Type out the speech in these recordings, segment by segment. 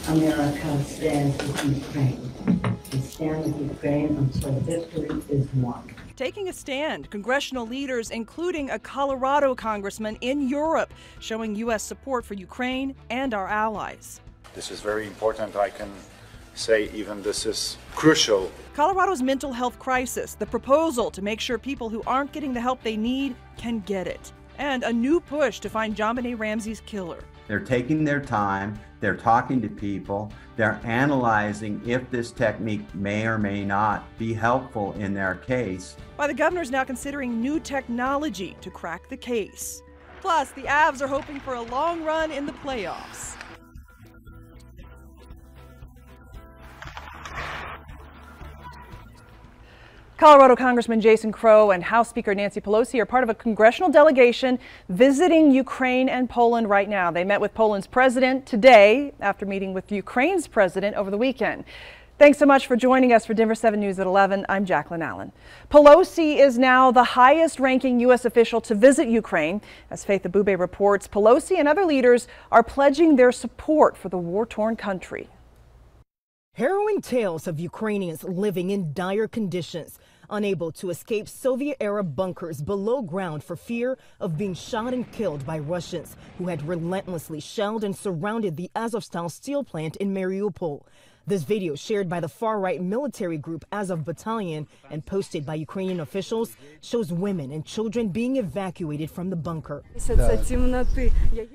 America stands with Ukraine. We stand with Ukraine until victory is won. Taking a stand, congressional leaders, including a Colorado congressman in Europe, showing U.S. support for Ukraine and our allies. This is very important. I can say even this is crucial. Colorado's mental health crisis, the proposal to make sure people who aren't getting the help they need can get it, and a new push to find JONBENET Ramsey's killer. They're taking their time, they're talking to people, they're analyzing if this technique may or may not be helpful in their case. Why the governor's now considering new technology to crack the case. Plus, the Avs are hoping for a long run in the playoffs. Colorado Congressman Jason Crow and House Speaker Nancy Pelosi are part of a congressional delegation visiting Ukraine and Poland right now. They met with Poland's president today after meeting with Ukraine's president over the weekend. Thanks so much for joining us for Denver 7 News at 11. I'm Jacqueline Allen. Pelosi is now the highest-ranking U.S. official to visit Ukraine. As Faith Abube reports, Pelosi and other leaders are pledging their support for the war-torn country. Harrowing tales of Ukrainians living in dire conditions, unable to escape Soviet-era bunkers below ground for fear of being shot and killed by Russians who had relentlessly shelled and surrounded the Azovstal steel plant in Mariupol. This video, shared by the far-right military group Azov Battalion and posted by Ukrainian officials, shows women and children being evacuated from the bunker.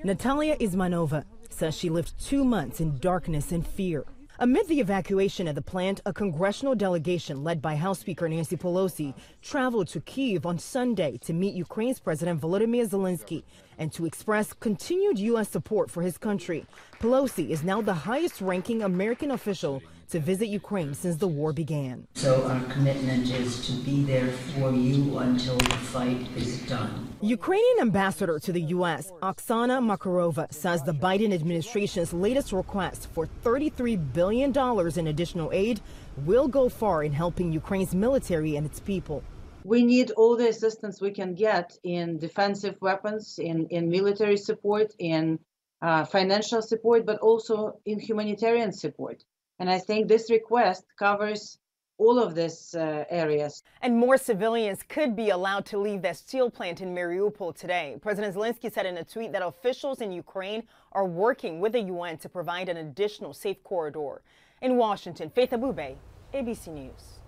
Natalia Izmanova says she lived 2 months in darkness and fear. Amid the evacuation at the plant, a congressional delegation led by House Speaker Nancy Pelosi traveled to Kyiv on Sunday to meet Ukraine's President Volodymyr Zelensky and to express continued U.S. support for his country. Pelosi is now the highest-ranking American official to visit Ukraine since the war began. So our commitment is to be there for you until the fight is done. Ukrainian ambassador to the U.S., Oksana Makarova, says the Biden administration's latest request for $33 billion in additional aid will go far in helping Ukraine's military and its people. We need all the assistance we can get in defensive weapons, in military support, in financial support, but also in humanitarian support. And I think this request covers all of these areas. And more civilians could be allowed to leave that steel plant in Mariupol today. President Zelensky said in a tweet that officials in Ukraine are working with the UN to provide an additional safe corridor. In Washington, Faith Abube, ABC News.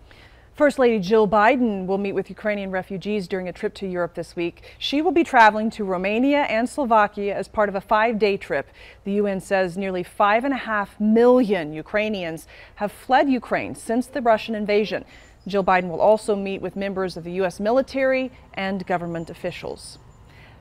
First Lady Jill Biden will meet with Ukrainian refugees during a trip to Europe this week. She will be traveling to Romania and Slovakia as part of a 5-day trip. The UN says nearly 5.5 million Ukrainians have fled Ukraine since the Russian invasion. Jill Biden will also meet with members of the U.S. military and government officials.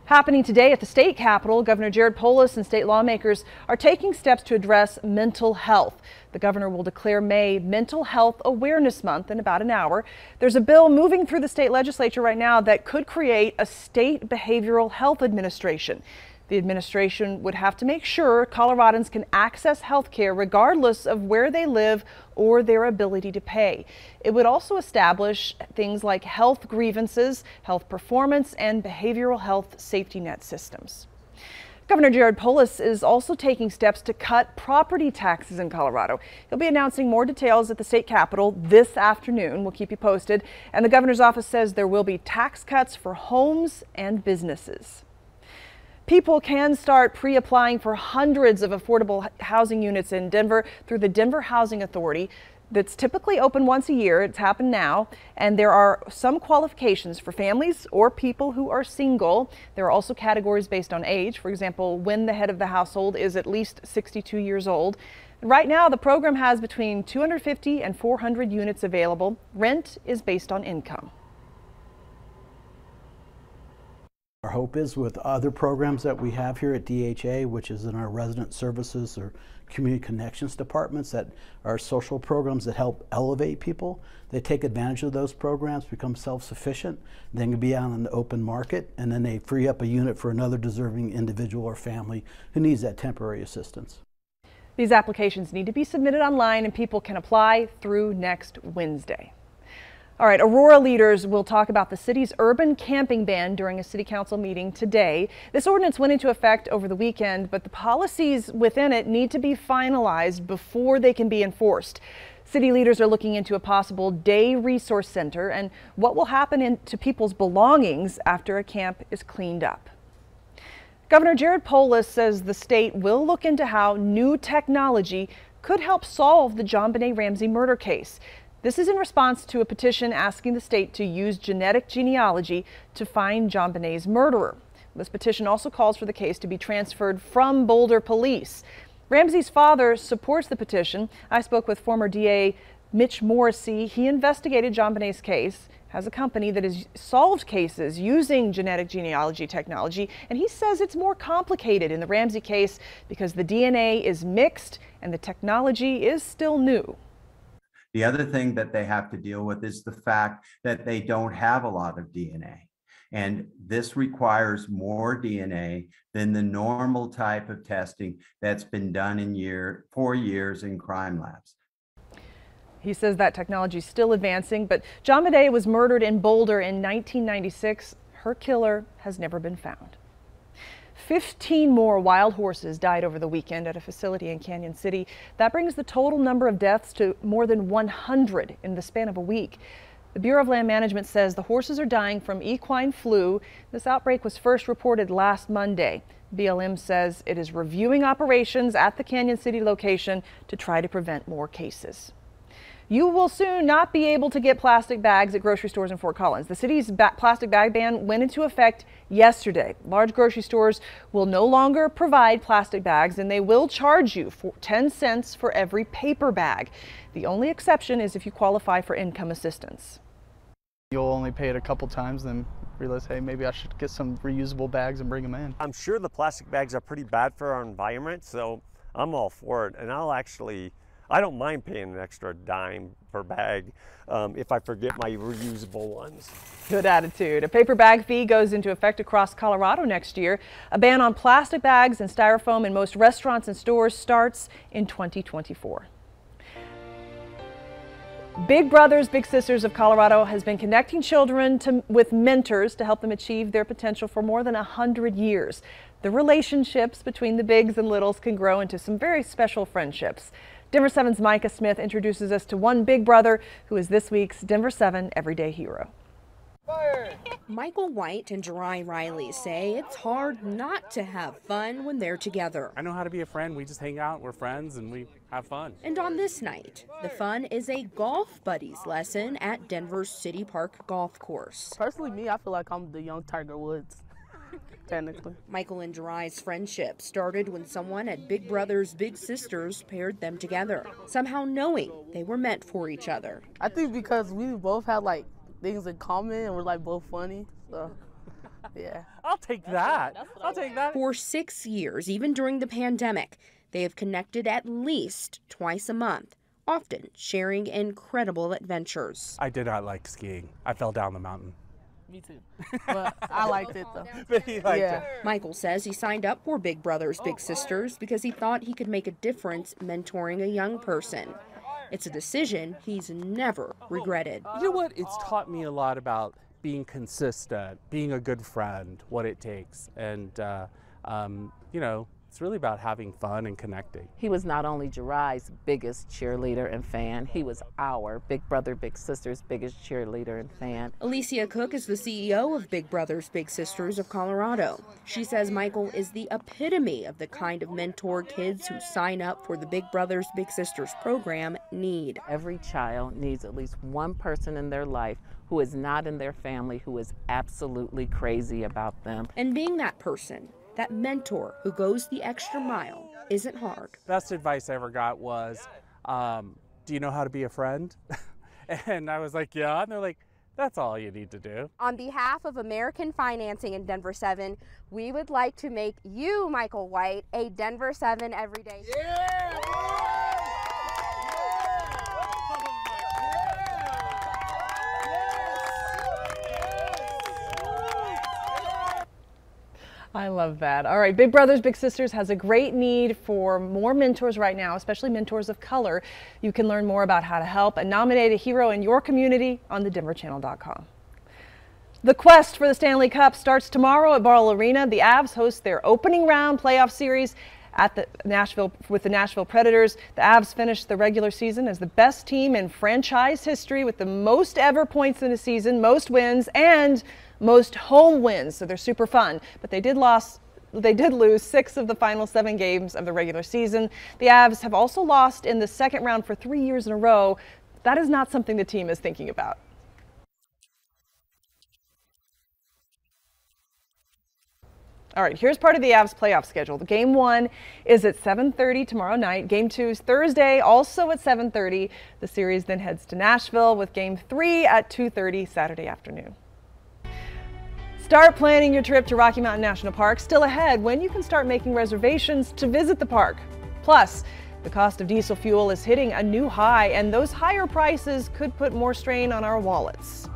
Happening today at the state capitol, Governor Jared Polis and state lawmakers are taking steps to address mental health. The governor will declare May Mental Health Awareness Month in about an hour. There's a bill moving through the state legislature right now that could create a state behavioral health administration. The administration would have to make sure Coloradans can access health care regardless of where they live or their ability to pay. It would also establish things like health grievances, health performance, and behavioral health safety net systems. Governor Jared Polis is also taking steps to cut property taxes in Colorado. He'll be announcing more details at the state capitol this afternoon. We'll keep you posted. And the governor's office says there will be tax cuts for homes and businesses. People can start pre-applying for hundreds of affordable housing units in Denver through the Denver Housing Authority. That's typically open once a year. It's happened now, and there are some qualifications for families or people who are single. There are also categories based on age. For example, when the head of the household is at least 62 years old. Right now, the program has between 250 and 400 units available. Rent is based on income. Our hope is with other programs that we have here at DHA, which is in our resident services or community connections departments, that are social programs that help elevate people. They take advantage of those programs, become self-sufficient, then can be out on the open market, and then they free up a unit for another deserving individual or family who needs that temporary assistance. These applications need to be submitted online, and people can apply through next Wednesday. All right, Aurora leaders will talk about the city's urban camping ban during a city council meeting today. This ordinance went into effect over the weekend, but the policies within it need to be finalized before they can be enforced. City leaders are looking into a possible day resource center and what will happen to people's belongings after a camp is cleaned up. Governor Jared Polis says the state will look into how new technology could help solve the JONBENET Ramsey murder case. This is in response to a petition asking the state to use genetic genealogy to find JONBENET's murderer. This petition also calls for the case to be transferred from Boulder police. Ramsey's father supports the petition. I spoke with former DA Mitch Morrissey. He investigated JONBENET's case, has a company that has solved cases using genetic genealogy technology, and he says it's more complicated in the Ramsey case because the DNA is mixed and the technology is still new. The other thing that they have to deal with is the fact that they don't have a lot of DNA. And this requires more DNA than the normal type of testing that's been done for years in crime labs. He says that technology is still advancing, but JONBENET was murdered in Boulder in 1996. Her killer has never been found. 15 more wild horses died over the weekend at a facility in Canyon City. That brings the total number of deaths to more than 100 in the span of a week. The Bureau of Land Management says the horses are dying from equine flu. This outbreak was first reported last Monday. BLM says it is reviewing operations at the Canyon City location to try to prevent more cases. You will soon not be able to get plastic bags at grocery stores in Fort Collins. The city's plastic bag ban went into effect yesterday. Large grocery stores will no longer provide plastic bags, and they will charge you 10 cents for every paper bag. The only exception is if you qualify for income assistance. You'll only pay it a couple times, then realize, hey, maybe I should get some reusable bags and bring them in. I'm sure the plastic bags are pretty bad for our environment, so I'm all for it. And I don't mind paying an extra dime per bag if I forget my reusable ones. Good attitude. A paper bag fee goes into effect across Colorado next year. A ban on plastic bags and styrofoam in most restaurants and stores starts in 2024. Big Brothers Big Sisters of Colorado has been connecting children with mentors to help them achieve their potential for more than 100 years. The relationships between the bigs and littles can grow into some very special friendships. Denver 7's Micah Smith introduces us to one big brother who is this week's Denver 7 Everyday Hero. Michael White and Jerai Riley say it's hard not to have fun when they're together. I know how to be a friend. We just hang out, we're friends, and we have fun. And on this night, the fun is a golf buddies lesson at Denver's City Park Golf Course. Personally, me, I feel like I'm the young Tiger Woods. Technically. Michael and Jerai's friendship started when someone at Big Brothers Big Sisters paired them together, somehow knowing they were meant for each other. I think because we both had like things in common and we're like both funny, so yeah. I'll take that. I'll take that. For 6 years, even during the pandemic, they have connected at least twice a month, often sharing incredible adventures. I did not like skiing. I fell down the mountain. Me too. But I liked it though. But he liked it. Michael says he signed up for Big Brothers Big Sisters because he thought he could make a difference mentoring a young person. It's a decision he's never regretted. You know what? It's taught me a lot about being consistent, being a good friend, what it takes. And, you know, it's really about having fun and connecting. He was not only Jerai's biggest cheerleader and fan, he was our Big Brother Big Sisters biggest cheerleader and fan. Alicia Cook is the CEO of Big Brothers Big Sisters of Colorado. She says Michael is the epitome of the kind of mentor kids who sign up for the Big Brothers Big Sisters program need. Every child needs at least one person in their life who is not in their family, who is absolutely crazy about them. And being that person, that mentor who goes the extra mile, isn't hard. Best advice I ever got was, do you know how to be a friend? And I was like, yeah. And they're like, that's all you need to do. On behalf of American Financing in Denver 7, we would like to make you, Michael White, a Denver 7 Everyday Hero. Yeah! I love that. All right, Big Brothers Big Sisters has a great need for more mentors right now, especially mentors of color. You can learn more about how to help and nominate a hero in your community on thedenverchannel.com. The quest for the Stanley Cup starts tomorrow at Ball Arena. The Avs host their opening round playoff series at the Nashville Predators. The Avs finished the regular season as the best team in franchise history with the most ever points in a season, most wins, and most home wins. So they're super fun. But they did lose 6 of the final 7 games of the regular season. The Avs have also lost in the second round for 3 years in a row. That is not something the team is thinking about. All right, here's part of the Avs playoff schedule. The Game 1 is at 7:30 tomorrow night. Game 2 is Thursday, also at 7:30. The series then heads to Nashville with Game 3 at 2:30 Saturday afternoon. Start planning your trip to Rocky Mountain National Park. Still ahead when you can start making reservations to visit the park. Plus, the cost of diesel fuel is hitting a new high, and those higher prices could put more strain on our wallets.